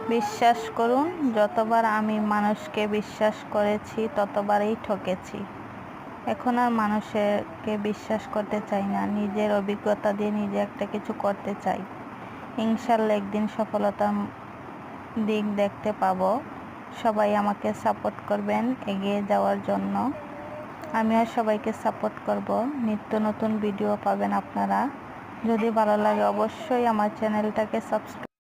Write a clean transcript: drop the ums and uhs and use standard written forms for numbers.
বিশ্বাস করুন, যতবার আমি মানুষকে বিশ্বাস করেছি ততবারই ঠকেছি। এখন আর মানুষকে বিশ্বাস করতে চাই না। নিজের অভিজ্ঞতা দিয়ে নিজে একটা কিছু করতে চাই। ইনশাল্লাহ একদিন সফলতার দিক দেখতে পাবো। সবাই আমাকে সাপোর্ট করবেন এগিয়ে যাওয়ার জন্য। আমিও সবাইকে সাপোর্ট করব। নিত্য নতুন ভিডিও পাবেন আপনারা। যদি ভালো লাগে অবশ্যই আমার চ্যানেলটাকে সাবস্ক্রাইব